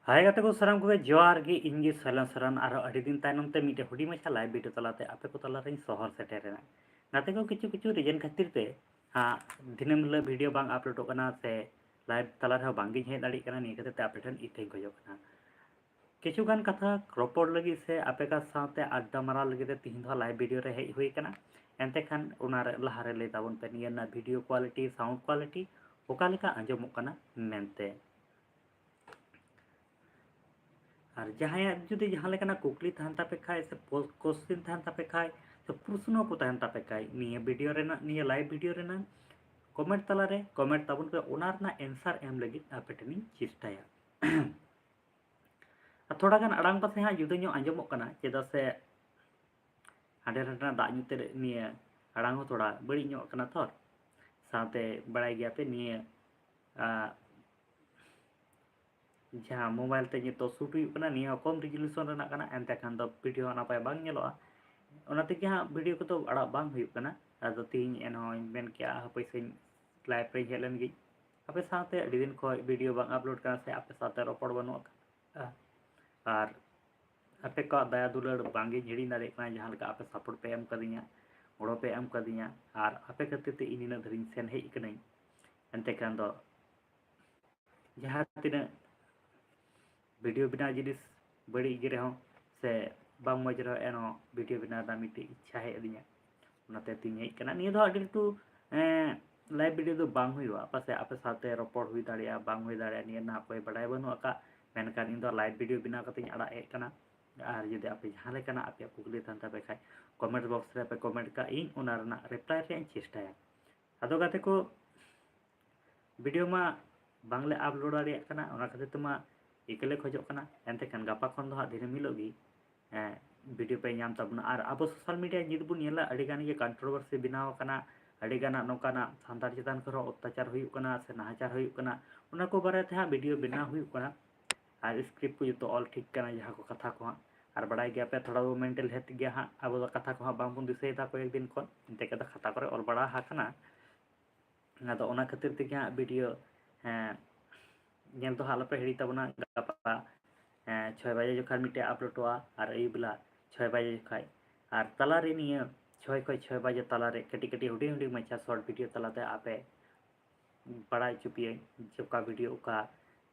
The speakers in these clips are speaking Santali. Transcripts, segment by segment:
हाय गाते को साराम को जोहार गे इनगे सैलन सरान आरो अड़ी दिन तायनम ते मिटे हुडी मछा लाइव वीडियो तलाते आपे को तला रेन शहर सेटेरेना गाते को किछु किछु रीजन खातिर ते हाँ दिनम हिलो वीडियो बांग अपलोड कना से लाइव तला रे बांगी हे दाड़ी कना नि कते आपे ठन इथे गयो कना किछु गान कथा क्रॉपोड लगी से आपे का साथे अड्डा मारा लगी ते तीन दो लाइव वीडियो रे हे हुई कना एंते खान उनारे लहारे ले ताबन पे निया ना वीडियो क्वालिटी साउंड क्वालिटी ओका लेका आंजमो कना मेनते और जहाँ जुदी जहाँ लेकना कुकली तहन तापे खाय से क्वेश्चन तहन तापे खाय से प्रश्न को तहन तापे खाय निया वीडियो रेना निया लाइव वीडियो रेना कमेंट तला रे कमेंट ताबन पे ओना रना आंसर एम लगी आपे ठेनी चेष्टाया थोड़ा गान अड़ांग पासे हाँ जुदा ᱧᱚᱜ आंजमोग कना चेदा से हांडे हांडे दाग ᱧᱩᱛᱮ निया अड़ांग हो थोड़ा बड़ी ᱧᱚᱜ कना थोर साथे बड़ाई गया पे निया जहाँ मोबाइल ते तो शूट हुई निया कम रिजोल्यूशन रेना कना एंते खान दो वीडियो नापाय बांग ñeloa ओना तेगे हाँ वीडियो को तो अड़ा बांग हुई कना आदो तीन एनहों मेन किया पैसे लाइव रे हेलन गी आपे साथे अड़ी दिन को वीडियो बांग अपलोड कना से आपे साथे रोपड़ बनो और आपे का दया दुलड़ बांगे झिड़ी दाड़े कना जहाँ लेका आपे सपोर्ट पे एम कदिया गड़ो पे एम कदिया और आपे खातिर ते इनिना धरिन सेन हेज कनाई एंते खान दो जहाँ तिना वीडियो बिना जिनिस बड़ी गे रहो से बाम मज रहो एनो वीडियो बिना दा मिट्टी इच्छा है अदिया उनाते तिन हेज कना निया दो अडी लटू लाइव वीडियो दो बांग हुई पासे आपे साथे रोपड़ हुई दाड़िया बांग हुई दाड़िया निया ना कोई बड़ाय बनु अका मेनकान इन दो लाइव वीडियो बिना कते अड़ा ए कना और जुदी आपे जहाँ लेकना आपे कुकली तहन तापे खाय कमेंट बॉक्स रे पे कमेंट का इन ओना रना रिप्लाई रे चेष्टाया आदो गाते को वीडियो मा बांगले अपलोड दाड़िया कना ओना खातिर तमा इकले खोजोग कना एंते खान गापा खन दो दिनम हिलो गी वीडियो पे नाम तबना और अब सोशल मीडिया जुदी बुन नेला अड़ी गान गे कंट्रोवर्सी बनाव कना अड़ी गाना नोकाना सानतार चितान करो अत्याचार हुई कना से नाहाचार हुई कना उना को बारे ते वीडियो बनाव हुई कना और स्क्रिप्ट को जो ऑल ठीक कना जहाँ को कथा को और बड़ा गया पे थोड़ा वो मेंटल हेल्थ गया हाँ अब कथा को बांग बुन दिसैदा को एक दिन को एंते कदा खाता करे ऑल बड़ा हा कना आदो ओना खातिर ते हाँ वीडियो तो हाल पे हिड़ी तबना गपा 6 बजे जोखा मिटे अपलोडवा और अयुबला 6 बजे जोखा और तलारे निया 6 खय 6 बजे तलारे कटी कटी हुडी हुडी मच्छा शॉर्ट वीडियो तलाते आपे बड़ा चुपिए जोका वीडियो का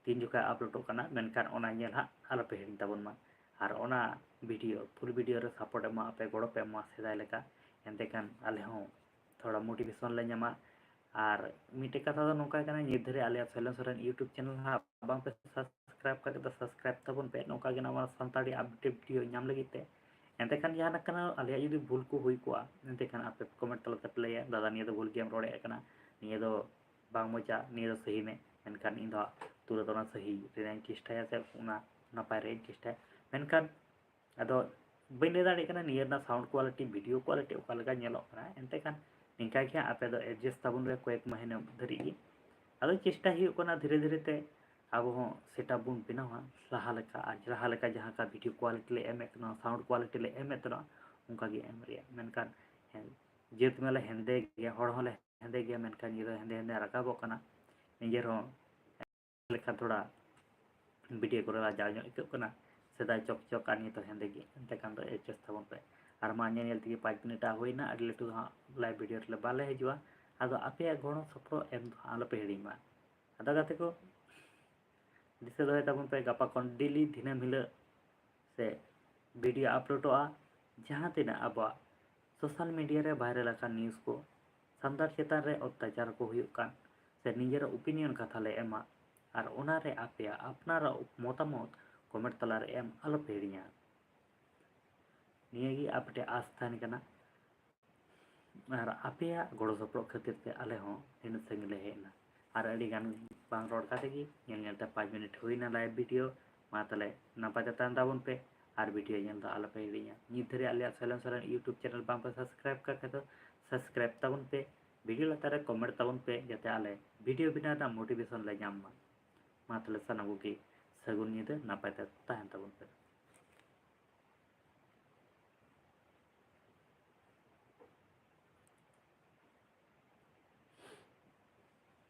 3 जोखा अपलोड कना मेनकान ओना नेल हा आलो पे हिड़ी तबन मा और ओना वीडियो फुल वीडियो रे सपोर्ट एमा आपे गड़ो पे मा सेदाय लेका एंते कान आले हो थोड़ा मोटिवेशन ले ᱧᱟᱢᱟ और मिटे कथा दो नौका कना नित धरे आले सैलन सरेन यूट्यूब चैनल हा बांग पे सब्सक्राइब करके तो सब्सक्राइब तबन पे नौका गे नवा संताड़ी अपडेट वीडियो नाम लगी ते एंते खान जहां कना आले जुदी भूल को हुई को एंते खान आपे कमेंट तला पे लैया दादा निया दो भूल गेम रोड़े कना निया दो बांग मजा निया दो सही में एनकान इन दो तुरा दोना सही रेन चेष्टाया से उना नपाय रे चेष्टा मेनकान अदो बइन ले दाड़ी कना निया ना साउंड क्वालिटी वीडियो क्वालिटी ओका लगा नेलो कना एंते खान निका के आपे दो एडजस्ट ताबन रे कয়েক महीने धरी आदो चेष्टा हुई कना धीरे धीरे ते अब हो सेटअप बुन बनावा लहा लेका जहाँ का वीडियो क्वालिटी ले एम एतना साउंड क्वालिटी ले एम एतना उनका गे एम रे मेनकान जेत मेले हेंदे गया हड़ होले हेंदे गया मेनकान ये हेंदे हेंदे रकाबो कना निजेर हो लेका थोड़ा वीडियो को ला जाओ इको कना सेदा चौक चौक आनी तो हेंदे गे एंते कान दो एडजस्ट ताबन पे और मा नेल तेगे 5 मिनट हुईना अड़ी लटू हाँ लाइव वीडियो रे बाले हजुआ आदो आपे गड़ो सपोर्ट एम आलो पे हिड़ीमा आदो गाते को दिशा दोहे ताबन पे गापा कौन डेली दिनम हिलो से वीडियो अपलोडोआ जहाँ तिना अब सोशल मीडिया रे वायरल आकान न्यूज़ को सानतार चेतान रे अत्याचार को हुयुग कान से निजेर ओपिनियन कथा ले एमा और ओना रे आपे अपनार मतामत कमेंट तला रे एम आलो पे हिड़ीया निया गी आपटे आस थान कना और आपे गड़ो सपोर्ट खातिर ते आले हो इन संग ले हेना और अड़ी गान बांग रोड काते गी नेल नेलते 5 मिनट हुईना लाइव वीडियो मा तले नापा जतान ताबन पे और वीडियो नेल दा आलो पे हिड़ीया नित धरे आले सैलन सरेन यूट्यूब चैनल बांग पे सब्सक्राइब का तो सब्सक्राइब ताबन पे वीडियो लतारे कमेंट ताबन पे जाते आले वीडियो बिना ना मोटिवेशन ले ᱧᱟᱢ मा तले सनागो की सगुन निदे नापाय ताबन पे।